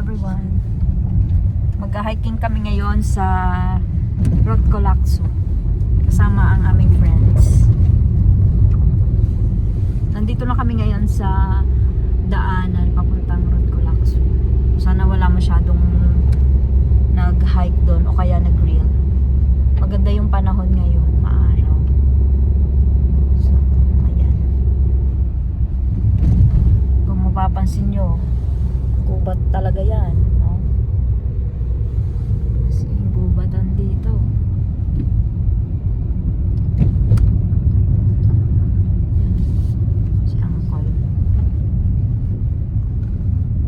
everyone. Mag-hiking kami ngayon sa Rodcolacso kasama ang aming friends. Nandito na kami ngayon sa daanan papuntang Rodcolacso. Sana wala masyadong nag-hike doon o kaya nag-grill. Maganda yung panahon ngayon, maaraw. So, ayan. Kung mapapansin nyo, gubat talaga yan, no? Kasi yung gubatan dito. Si Uncle.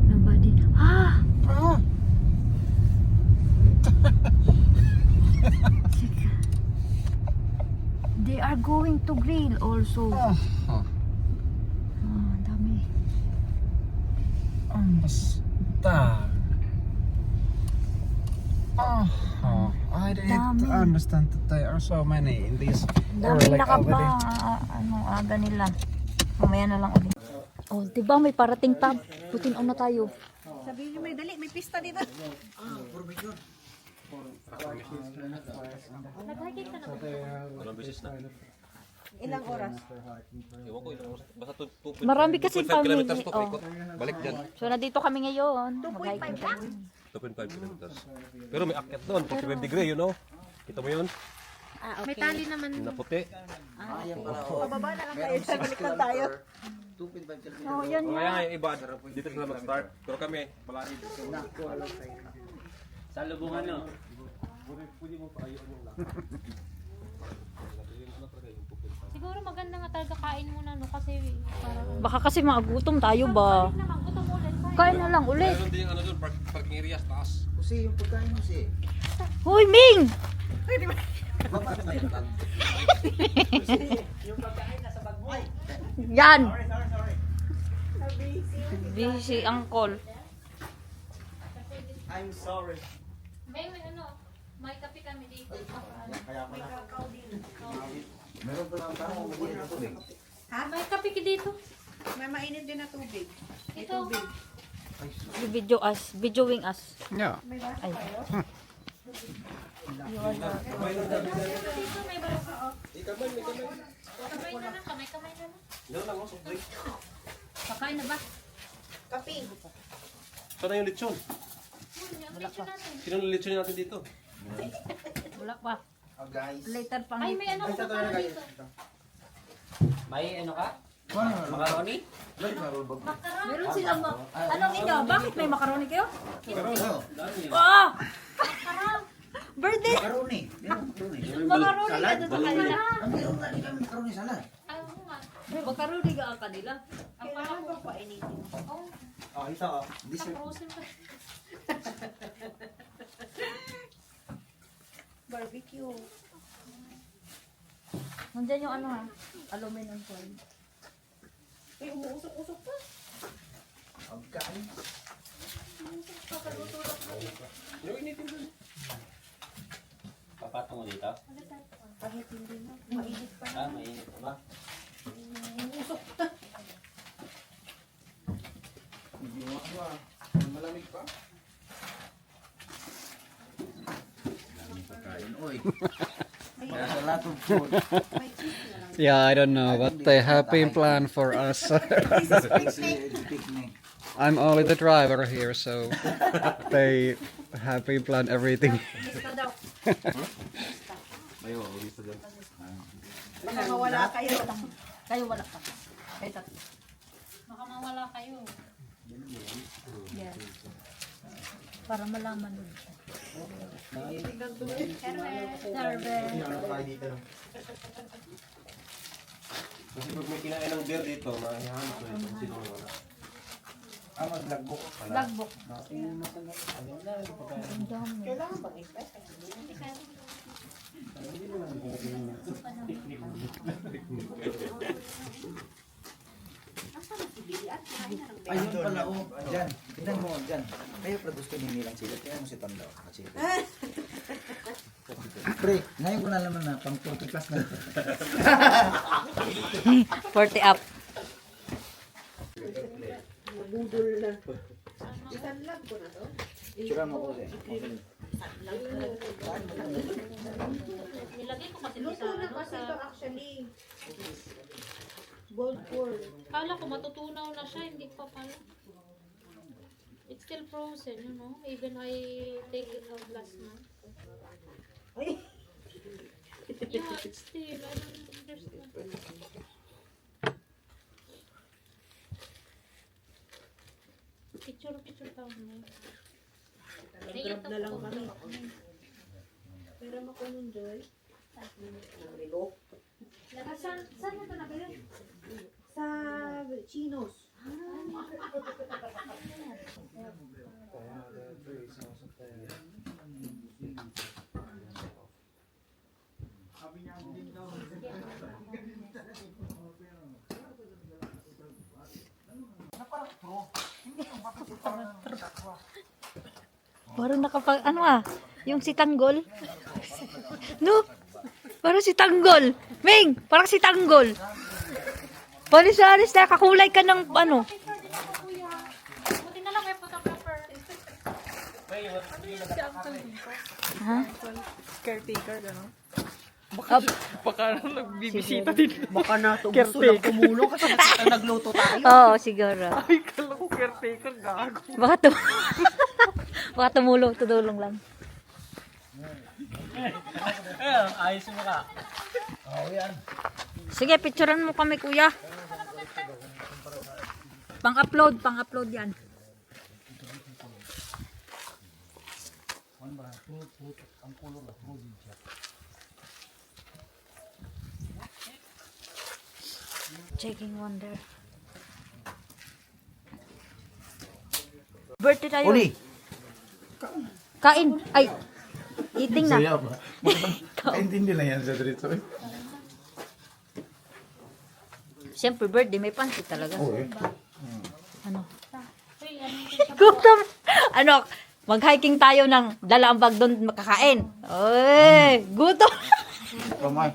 Nobody. Ah! Ah! They are going to grill also. Ah! Dami. Basta. I didn't Dami. understand that there are so many in this. Dami nakapa. Aga nila. Mamaya na lang ulit. Oh, diba may parating pa. Putin on na tayo. Sabihin niyo may dali, may pista dito. Nag-hiking ka na ba? Walang beses na. Ilang oras? Ewan ko, ilang oras. Basta 2.5 Marami kasi family. kilometers to, Oh. paikot. Balik dyan. So nandito kami ngayon. Mag-hiking kami. 2.5 kilometers. Pero may akyat doon, 45 degree, you know? Kita mo yun? May tali naman. Na puti. Pababa na lang tayo. Balik lang tayo. Oh, yan Kaya yan. nga yung iba, dito sila mag-start. Pero kami, palagi dito. Salubungan no. Pwede mo pa ayun yung lang. Siguro maganda nga talaga kain muna no kasi parang Baka kasi magutom tayo ba? naman gutom ulit. Kain na lang ulit. Meron din yung ano doon, parking area sa taas. Kasi yung pagkain mo si. Hoy, Ming! Yan! Busy uncle. I'm sorry. May ano, may kape kami dito. Meron pa lang tao mabuhay na tubig. May kape ka dito. May mainit din na tubig. May Ito. tubig. Video us, videoing us. Yeah. Ay. Dito may barako. Kamay na lang, kamay na lang. Meron lang, soft drink. Kakain na ba? Kape. Saan na yung lechon? Yung lechon natin. Sino yung lechon natin dito? Wala pa. Oh, guys. Later pang. Ay, may ano ko para dito. May ano ka? Macaroni? Macaroni? Meron silang anong inyo? Bakit may macaroni kayo? Macaroni. Ah! Birthday! Macaroni. Macaroni. Macaroni ka doon sa kanila. Meron na kami macaroni sana. Ay, oo nga. Macaroni ka ang kanila. Ang parang ko pa initin. Oh, Oh, ito. Dessert. frozen pa. Barbecue. Nandiyan yung ano ha? Aluminum foil. Ay, umuusok-usok pa. Pagkain. Yung initin doon. Papatong mo dito? Pahitin din na. Mainit pa. Ah, mainit pa ba? Umuusok. Malamig pa. Malamig pagkain. Oy. There's a lot of food. May cheese na lang. Yeah, I don't know what they have been planned for us. It's picnic. I'm only the driver here, so they have been planned everything. Basta daw. Ayaw, uwi sa dyan. Baka mawala kayo. Kayo wala pa. Kayo tatlo. Baka mawala kayo. Yes. Para malaman nyo. Kasi pag may kinain ng beer dito, mahihanap ko ito kung sino wala. Maglagbo. Logbook. Kailangan bang i-press? Ayun pala, oh. Dyan. Tignan mo, dyan. Kaya pala gusto ni nilang sila. Kaya mo si Tanda. Pre, ngayon ko na naman na pang 40 plus na. 40 up. Budol na. Isanlag ko na to. Tsura mo ko siya. Nilagay ko kasi Luto sa na ano kasi sa... ito actually. Gold core. Kala ko matutunaw na siya, hindi pa pala. It's still frozen, you know. Even I take it out last month. Ay! Yeah, it's still. I don't understand. Picture daw mo. Grab na lang kami. Pero ako nun, Joy. Relo. Saan mo ito nabili? Sa Chinos. Parang nakapag, ano yung si Tanggol. No? Parang si Tanggol. Ming, parang si Tanggol. Palis-alis na, kakulay ka ng, ano. Buti na lang may photographer. Ha? Caretaker, gano'n. Baka Nagbibisita din. Baka na ito gusto lang tumulong kasi nagluto tayo. Oo, siguro. Ay, kala ko caretaker, gago. Baka, baka tudulong lang. Ayos mo ka. Sige, picturean mo kami, kuya. Pang-upload yan. Checking wonder. Birthday tayo. Uli! Kain. Ay. Eating na. Kaintindi lang yan sa dito eh. Siyempre, birthday. May pansit talaga. Oo eh. Ano? Uy, ano Gutom. Ano? Mag-hiking tayo ng dala ang bag doon makakain. Oy, gutom.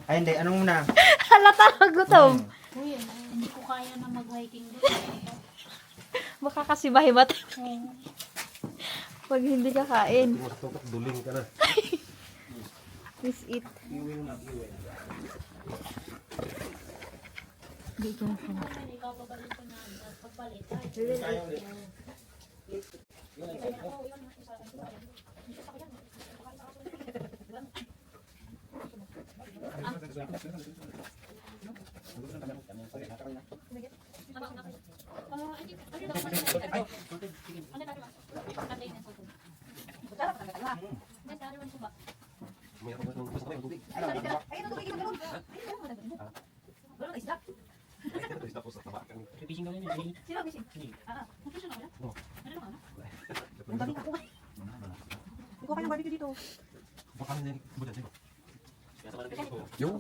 Ay, hindi. Anong muna? Halata na gutom. Uy, hindi ko kaya na mag-hiking doon. Baka kasi mahimat. Pag hindi ka kain. Duling ka na. Please eat. Be careful. Ibababalik ko na pagbalik. Fishing daw yun. Ikaw kayong barbecue dito. Baka na nila. Budan sa'yo. Yung?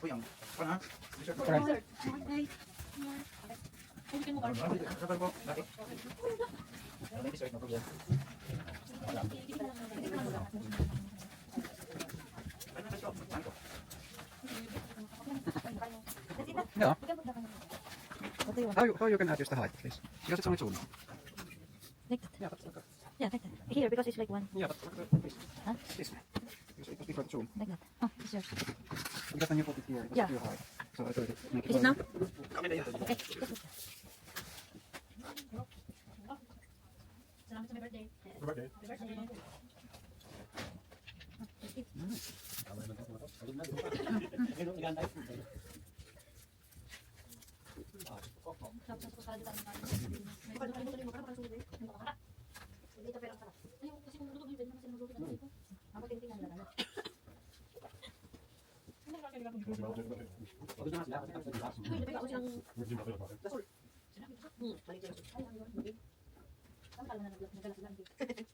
Uy, ang... Pan ha? Sabar po. Dati. May dessert na po dyan. Yeah. How you can adjust the height, please? Because it's on its own. Like that. Yeah, like that. Here, because it's like one. Yeah, but Huh? this. Because it must be for its own. Like that. Oh, this is yours. Because then you put it here. It's Yeah. too high. So I thought it make it Is it now? Okay. Okay. Salamat sa my birthday.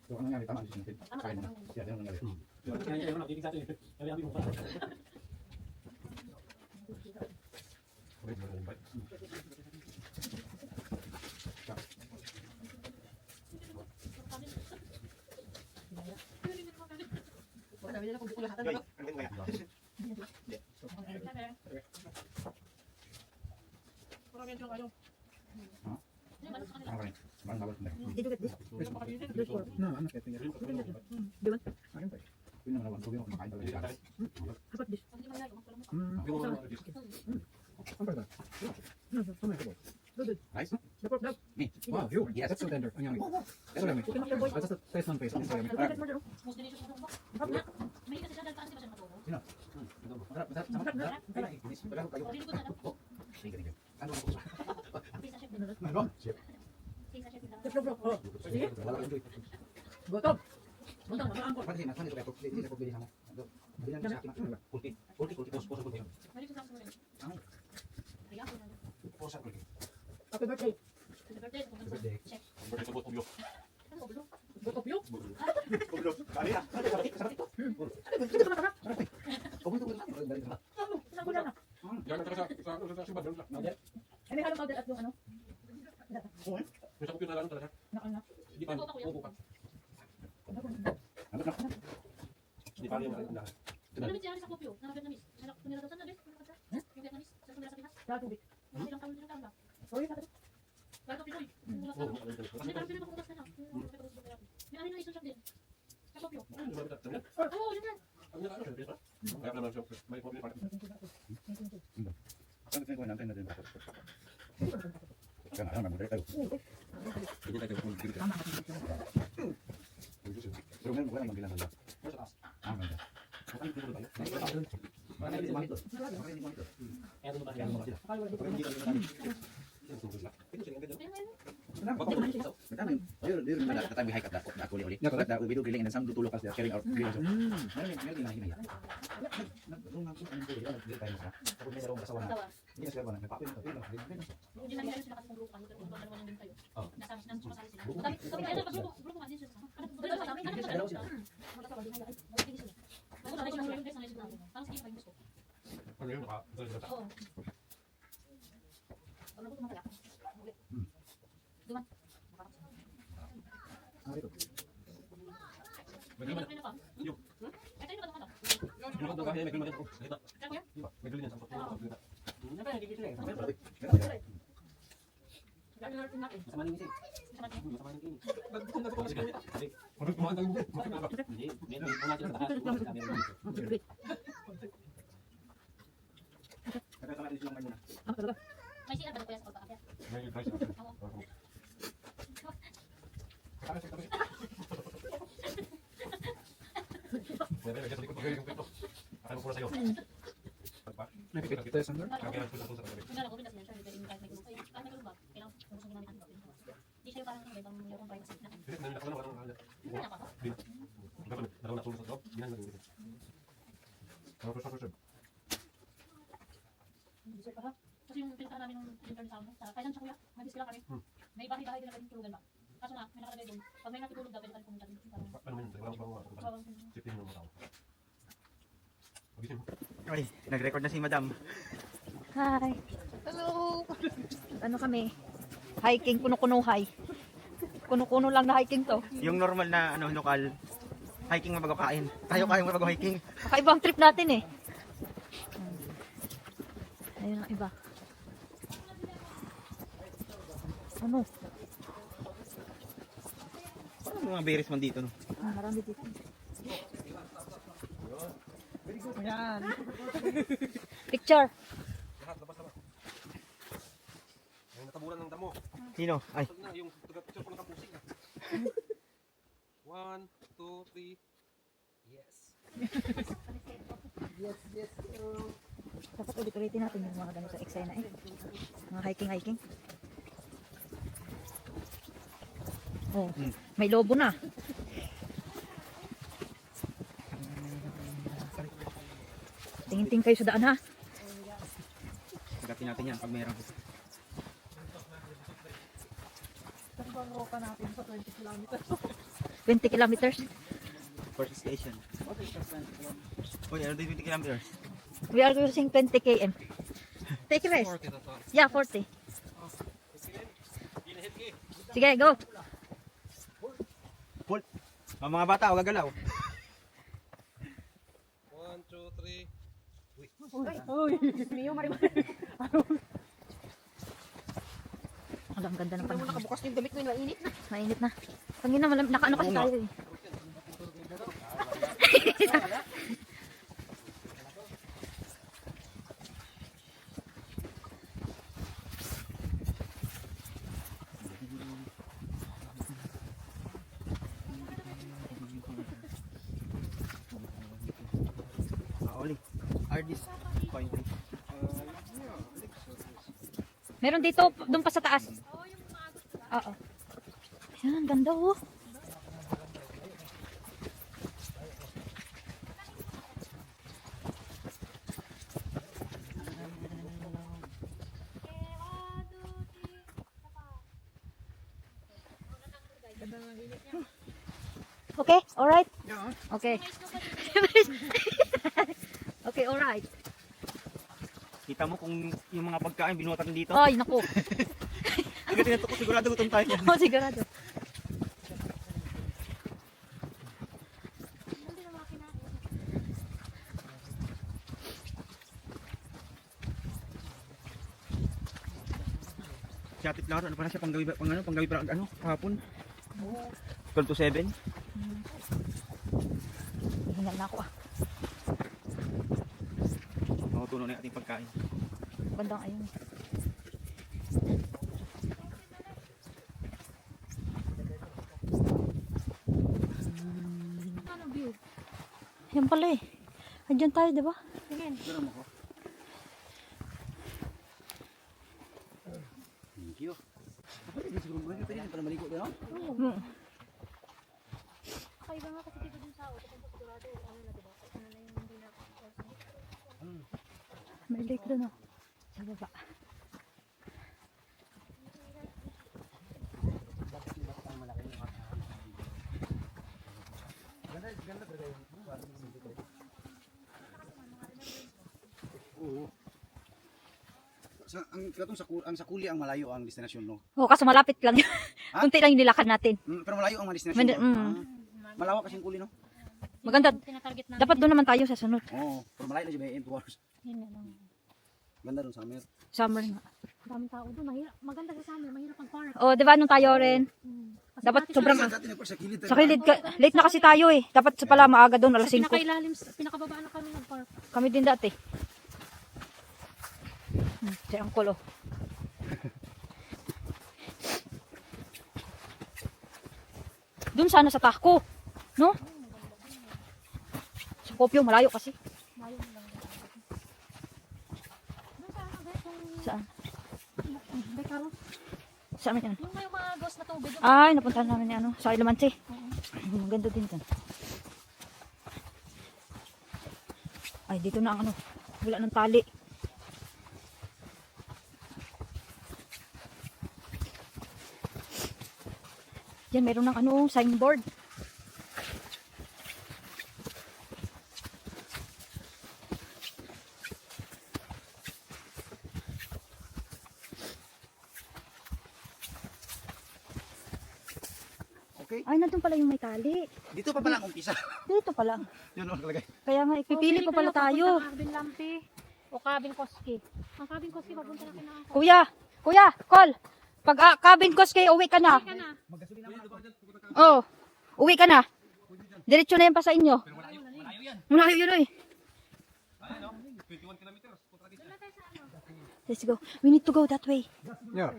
So, ano nangyari? Tama, natin. Kain mo na. Yeah, yan ang nangyari. Okay, ano kaya? Did you get this? This one. No, I'm not getting it. Do you want? Yun naman naman, sabi mo kumakain talaga. How about this? Rice? The pork dog. Me? Wow, you. Yes. That's so tender. Ang yummy. That's so yummy. You can have your boy. That's just a taste on face. Ang so yummy. Look at more, Most delicious na bumba. May kasi siya dahil paano siya matulog. Sino? Masarap, masarap, masarap, masarap. Wala ko kayo. Hindi ko na lang. Oh, thank you, thank you. Ano ako? Pizza chef din. Ano? Pizza chef din. Sige. Wala ko enjoy. Gutom. Gutom, makaangkot. Pati na, saan ito kaya? Hindi na ko bilhin mo. Hindi na sa akin. Kulti. Kulti, kulti. Posa kulti. May gusto sa rin. Kaya ako na. Posa kulti. Happy birthday. Happy birthday. Birthday. Chef. Birthday sa Botobyo. Ano ko bulo? Both of you? Kali na. Sarap ito. Gusto ka masarap? Kumunta ko lang. Balik na. Isang kulang na. Yan ang sa Sibad. Ay, may halong powder at yung ano? Yung sa kupyo na lang talaga. Nakang na. Hindi pa. Bubukan. Ano na? Hindi pa rin ang lahat. Ano naman siya sa kopyo? Na Vietnamese. Siya tumira daw saan na bes? Yung Vietnamese. Siya tumira sa Pinas. Sa tubig. Ilang taon ba? Sorry, kapatid. Kaya ito Pinoy. Mula sa may parang pinapakukas na lang. May anin na isang shop din. Sa kopyo. Oo, yun yan. Kaya naman siya. May kopyo pa. Saan ko natin na din ako? Kan ano naman tayo. Hindi tayo kung Tama ka. Pero meron wala nang bilang wala. Ah, meron. Ano yung mga ito? Ano yung mga ito? Kaya doon ba? Magkano yun? Yun na that time we hike at the Akuli Oli. That we do grilling and then some do tulog as they are sharing our grill. Meron din na hinaya. Nung ang kunin ko dito, dito tayo sa. Tapos may dalawang kasawa na. Hindi na sila ba na may papel na papel. Hindi lang nila sila kasi grupo kasi pero dalawa lang din tayo. Nasama sila sumasali sila. Sabi kaya kasi grupo man din sila. Ano dalawa sila? Ano dalawa sila? Magkasama din ay. Hindi sila. Ako na sila yung guys na sila. Parang sige pa yung gusto. ano yun? Oo. Ano ko tumaya? Duman. May pa. Yung. Ay tayo ba naman? Yung mga dugay, may gulman din. Dito. Kaya kuya? May gulman yan. Siyempre, nagigit sila eh. Masama ng isip. Masama ng kinis. Hindi. May natin sa taas. May siya ba kuya sa pagkakaya? May price. May sa likod ko yung pito. Ano ko na sa'yo? May pipit tayo sandal. Kaya ko sa tabi. Kung nalago kasi yan, siya hindi kahit may gusto. Ay, kahit may gusto ba? Kailangan kung gusto namin ano. Di siya parang ano, ibang yung privacy na. Hindi na ako na walang Hindi na pa. Dalawa na tulong sa loob. Ginang dito. Ano pa sa Hindi siya pa ha. Kasi yung pinuntahan namin ng intern sa amin, sa kailan siya kuya, nabis sila kami. May bahay-bahay din na pwedeng tulugan ba? Kaso nga, may nakalagay doon. Pag may natutulog daw, pwede tayo pumunta din. ano yun? Walang bang safety ng mga tao. Pagising mo. Ay, nag-record na si Madam. Hi. Hello. Ano kami? Hiking, kuno-kuno high. Kuno-kuno lang na hiking to. Yung normal na ano lokal hiking na bago kain. Tayo kain na bago hiking. Kakaibang trip natin eh. Ayun ang iba. Ano? Ano mga berries man dito no? Marami dito. Yan. Picture. Lahat, labas. Yung nataburan ng damo. Sino? Ay, Pag na, yung taga-picture ko nakapusing. 1, 2, 3. Yes. Dapat ulit-ulitin natin yung mga ganito eksena eh. Mga hiking. Oh, may lobo na. Tingin-tingin kayo sa daan ha.agatin natin yan pag mayroon. 20 kilometers. First station. Uy, ano din 20 kilometers? We are using 20 km. Take a rest. Yeah, 40. Sige, go. Pull. Mga bata, huwag gagalaw. 1, 2, 3. Uy, Mio, Marimar. Ang ganda ng Ano mo panahon. nakabukas yung damit ko, mainit na. Mainit na. Pangina, nakaano kasi tayo eh. Oli. Ardis. Point. Meron dito, doon pa sa taas. Oo. Yan, ang ganda oh. Okay, alright. Okay. Okay, alright. Kita mo kung yung mga pagkain binuhat natin dito. Ay, naku. Pagka tinatok ko, sigurado gutom tayo yan. Oh, sigurado. Si Ate Clara, ano pa na siya, panggawi para ano, kahapon. 12 to 7. Hingal na ako ah. Makutuno na yung ating pagkain. Gandang ayun. Ano view? Yan pala eh. Andiyan tayo, di ba? Tingin. Thank you. Pwede siguro pwede para maligo doon. Kakaiba nga kasi dito din sa auto. Kung sigurado, ano na diba? Ano na yung hindi na. May lake doon oh. Sa baba. Oo. Katong ang Sakuli ang malayo ang destinasyon no. Oh, kaso malapit lang. Ha? Kunti lang yung nilakad natin. Pero malayo ang mga destinasyon. Mandi- no? mm. Malawak kasi yung Kuli no. Maganda. Tinatarget namin. Dapat doon naman tayo sa sunod. Oo, pero malayo na siya may 2 hours. Yun nga lang. Ganda doon sa amin. Summer nga. Daming tao doon. Mahirap. Maganda sa amin. Mahirap mag-park. Oh, di ba nung tayo rin? Kasi Dapat dati sobrang Dati na po sa kilid. sa kilid ka, late na kasi tayo eh. Dapat sa pala maaga doon alas sa 5. pinakailalim, pinakababaan na kami nag-park. Kami din dati. Si Angkol oh. Doon sana sa Tako, no? Sa Kopyo, malayo kasi. Doon sa ano, guys, yung Saan? Bekaro. Saan man yan? Yung may mga ghost na tubig. Ay, napuntahan namin ni ano, sa Ilamansi. Maganda din dyan. Ay, dito na ang ano, wala ng tali. Yan, meron ng ano, signboard. Okay. Ay, nandun pala yung may tali. Dito pa pala ang umpisa. Dito pala. Yun ang nakalagay. Kaya nga, ipipili pa pala tayo. Cabin Lampi o Cabin Koski. Ang Cabin Koski, papunta na kailangan ko. Kuya, call. Pag cabin cost kayo, uwi ka na. Ka na. Oh, uwi ka na. Diretso na yan pa sa inyo. Malayo yun eh. Let's go. We need to go that way. Yeah.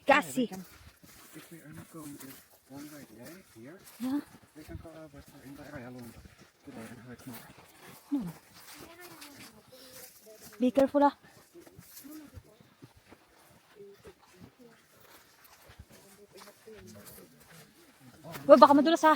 Kasi. If we are not going to one right way here, Yeah. we can go over to in the area along today and hurt more. Be careful ah. Uy, baka madulas ha.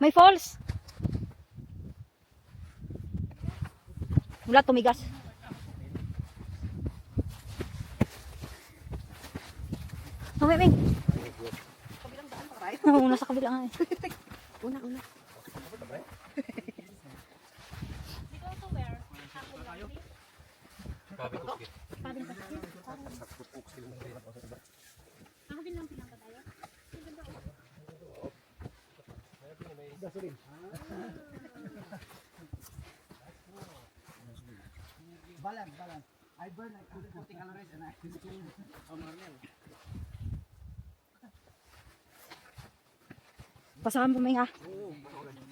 May falls. Wala tumigas. Tumiming. Oo, nasa kabila nga eh. Dito to where? Sabi ko, sige. Pabing pa. Ako din lang pinaka tayo. Pasahan po may ha.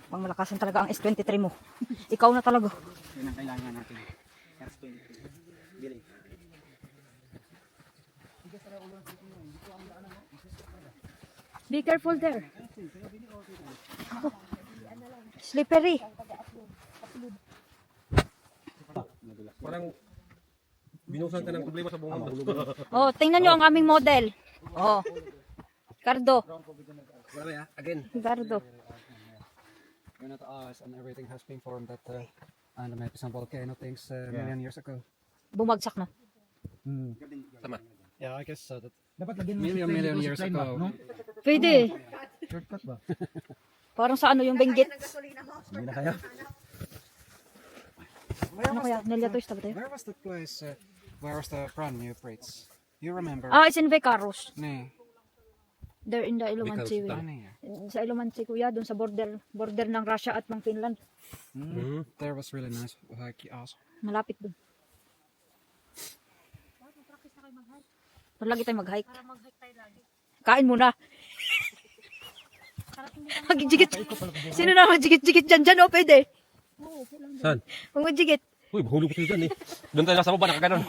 Pang malakasan talaga ang S23 mo. Ikaw na talaga. Yun ang kailangan natin. R23. Bili. Be careful there. Oh, slippery. Parang binusan ka ng problema sa buong mundo. Oh, tingnan nyo ang aming model. Oh. Cardo. Again. Cardo. We're not us, and everything has been formed at and maybe some volcano things million years ago. Bumagsak na. Tama. Yeah, I guess so. That Dapat lagyan mo million years ago. no? Pwede. Shortcut ba? Parang sa ano yung benggit. Hindi na kaya. Ano kaya? Nelia Toys ba tayo? Where was the place? Where was the brand new bridge? You remember? Ah, it's in Vicaros. Nee. There in the Ilomansi. Vicaros Nee. Sa Ilomansi kuya, doon sa border ng Russia at ng Finland. There was really nice hike also. Malapit doon. Lagi tayo mag-hike. Para mag-hike tayo lagi. Kain muna. Para hindi ka Magjigit. Sino na magjigit-jigit dyan? O, pwede. Saan? Kung magjigit. Uy, mahulog ko dyan eh. Doon tayo nasa baba, nakaganon.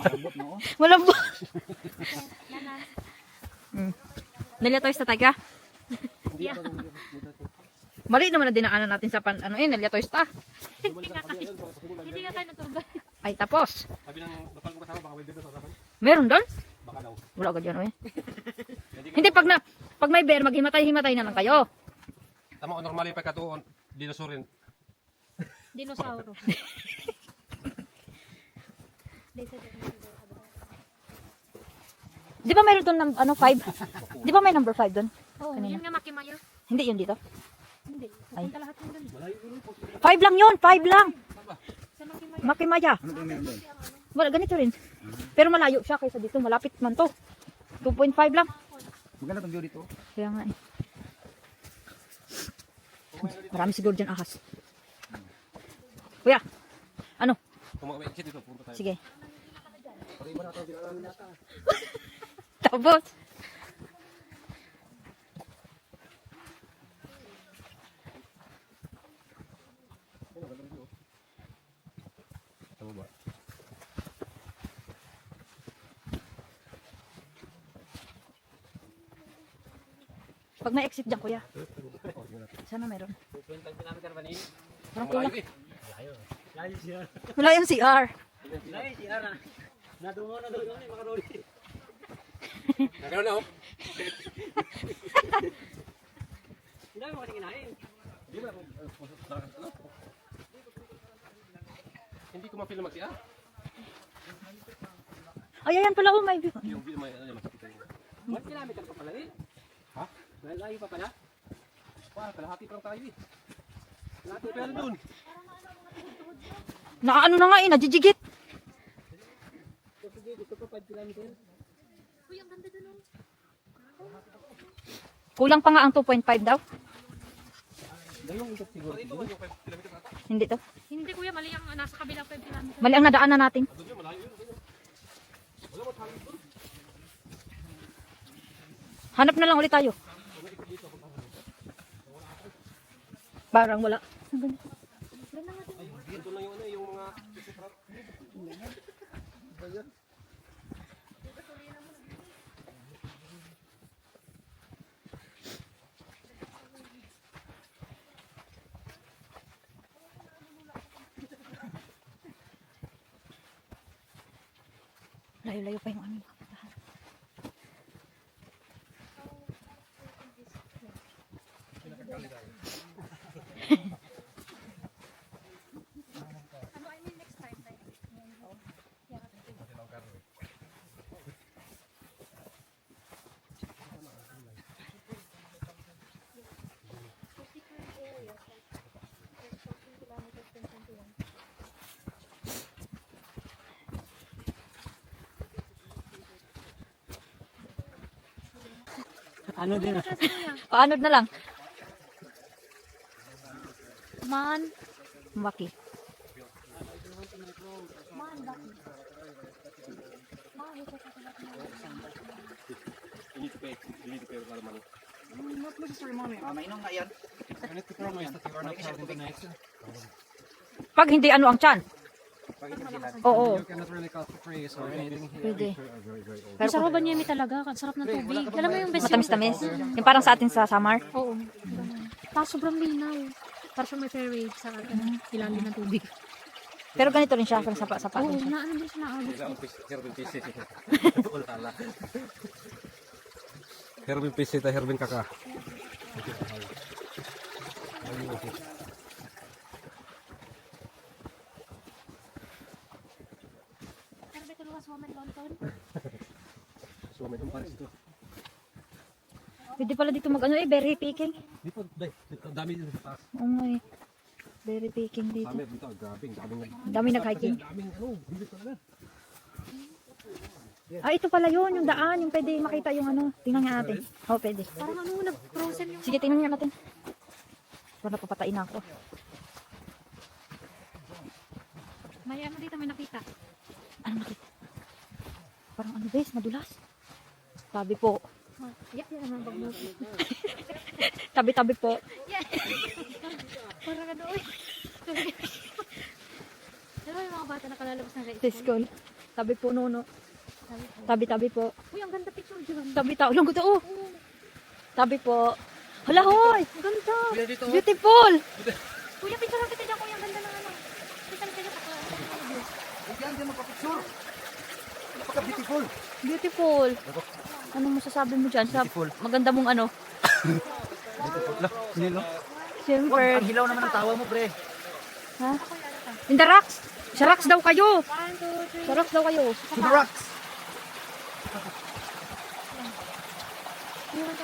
Walang ba? Nelia Toys na tayo. Mali naman na dinaanan natin sa Nelia Toys ta. hindi ka tayo natulog. Ay, tapos. Sabi ng lokal mo kasama, baka may dito sa harapan. Meron doon? Baka daw. Wala ka dyan, eh. Hindi, pag may bear, maghimatay-himatay na lang kayo. Tama, normally pa katuon, dinosaur rin. Dinosauro. Di ba meron doon 5? Di ba may number 5 doon? Oh, Kanina. yun nga Makimayo. Hindi yun dito. Hindi. Ay. Punta lahat yun dun. 5 lang yun, 5 lang. Sa Makimayo. Makimaya. Ano ba meron doon? Wala, ganito rin. Pero malayo siya kaysa dito. Malapit man to. 2.5 lang. Maganda tong view dito. Kaya nga eh. Marami siguro dyan ahas. Kuya, ano? Kung makapag-exit dito, punta tayo. Sige. Tapos. Tama ba? Pag may exit dyan, kuya. Sana meron. Parang kulang. Malayo eh. Wala yung CR. Nagano na oh. Hindi ko ma-feel mag-siya. Ay, ayan pala, oh, may view. Yung may ano makikita yun. What kilometer pa pala eh? Ha? Malayo pa pala? Kalahati pa lang tayo eh. Kalahati pa lang dun. Nakaano na nga eh, najijigit. Gusto ko 5 kilometer. Uy, ang ganda dun. Kulang pa nga ang 2.5 daw. Dayong ikot siguro. Ito ba yung 5 kilometers ata? Hindi to. Hindi kuya, mali ang nasa kabilang 5 kilometer. Mali ang nadaanan natin. Doon yun, malayo yun. Wala mo tangin dun. Hanap na lang ulit tayo. Parang wala. Dito lang yung ano, yung mga Layo-layo pa yung aming kapuntahan. Ano, I mean next time tayo. Ano din? Paano na lang? Man. Maki. You need to pay. You need to pay a lot of money. Not necessary money. Mainom nga yan. You need to promise that you are not having the next. Pag hindi ano ang tiyan. Oo. You cannot really cut the trees or anything here. Pwede. Pero sarap ba niya talaga? Ang sarap ng tubig. Alam mo yung best yung... Matamis-tamis. Yung parang sa atin sa summer. Oo. Tapos sobrang linaw. Parang may fairway sa ilalim ng tubig. Pero ganito rin siya. Parang sapa-sapa Oo, rin siya. ano din siya naabot. Herbin PC. Wala. Herbin PC ta Herbin Kaka. Pero may tulungan sa woman downtown. So may compares to. Pwede pala dito mag ano berry picking. Dito, dito dami dito sa taas. Oo nga eh. Berry picking dito. Dami dito, daming Dami nag-hiking. daming ano, dito talaga. Ah, ito pala yun, yung daan, yung pwede makita yung ano. Tingnan nga natin. Oo, pwede. Parang ano, nag-frozen yung... Sige, tingnan nga natin. Wala, papatayin ako. May ano dito, may nakita. Ano nakita? Parang ano, bes, madulas. Tabi po. Yak yan naman bag mo. Tabi-tabi po. Parang ano, uy. Diba yung mga bata nakalalabas ng Sa school. Tabi po, no. Tabi-tabi po. Uy, ang ganda picture dyan. Tabi-tabi. Lang ko Tabi po. Hala, hoy! Ang ganda. Beautiful! Kuya, picture kita dyan, kuya. Ang ganda ng ano. Kita na kayo Yan, yan magpapicture. Napaka-beautiful. Beautiful. Anong masasabi mo dyan? Sa maganda mong ano? Siyempre. Ang hilaw naman ang tawa mo, pre. Ha? In the rocks. Sa rocks daw kayo. 1, 2, 3. Sa rocks daw kayo. To the rocks.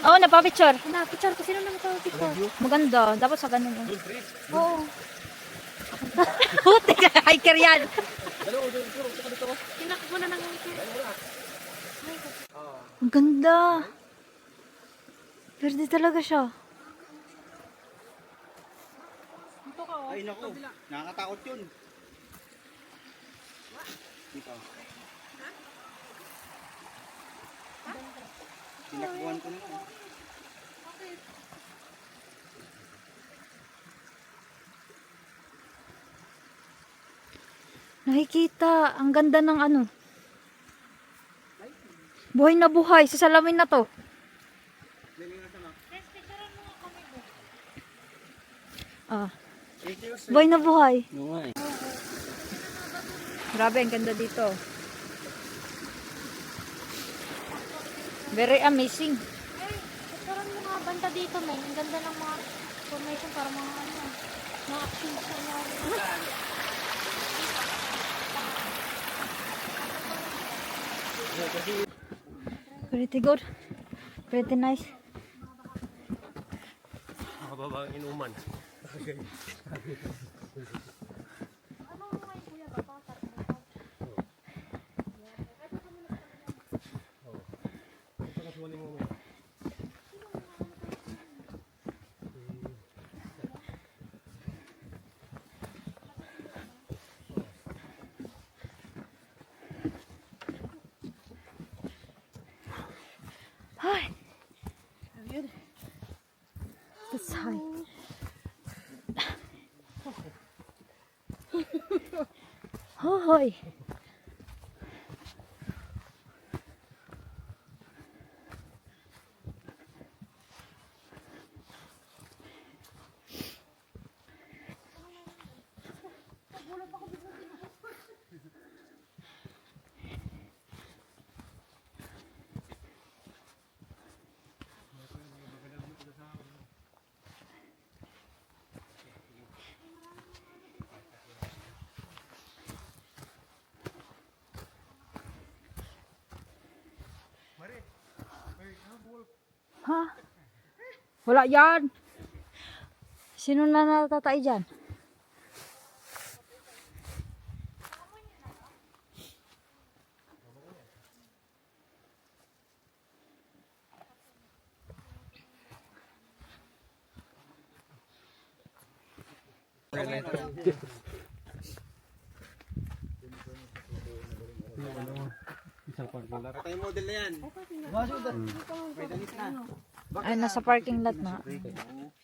Oo, napapicture. Picture ko. Sino naman ito picture? Maganda. Dapat sa ganun. Oo. Puti ka. Hiker yan. Tinakbo na ng Ang ganda. Pwede talaga siya. Ay nako, nakakatakot yun. Dito. Tinakbuhan ko na. Nakikita. Ang ganda ng ano. Buhay na buhay. Sa salamin na to. Ah. Buhay na buhay. Grabe, ang ganda dito. Very amazing. Parang mga banda dito, may. Ang ganda ng mga formation para mga ano. Mga actions na mga... Pretty good. Pretty nice. Mababa ang inuman. Hi. That's high. Hoy. Ha? Wala yan. Sino na natatay dyan? Isang parking lot. Ito yung model na yan. Ay, nasa parking lot na.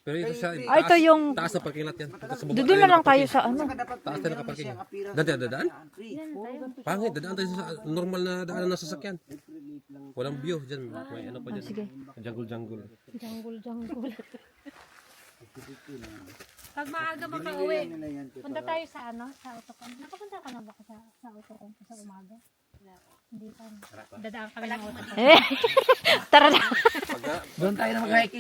Pero ito sa Ah, ito yung... taas na parking lot yan. Ito sa baba. Doon na lang tayo sa ano. Taas na nakaparking. Dadaan? Pangit, dadaan tayo sa normal na daan ng sasakyan. Walang view dyan. May ano pa dyan. Sige. Jungle. Jungle. Pag maaga makauwi, punta tayo sa ano, sa autocom. Nakapunta ka na ba sa autocom sa umaga? Hindi pa. Dadaan kami ng autocom. Tara na. Doon tayo na mag-hiking.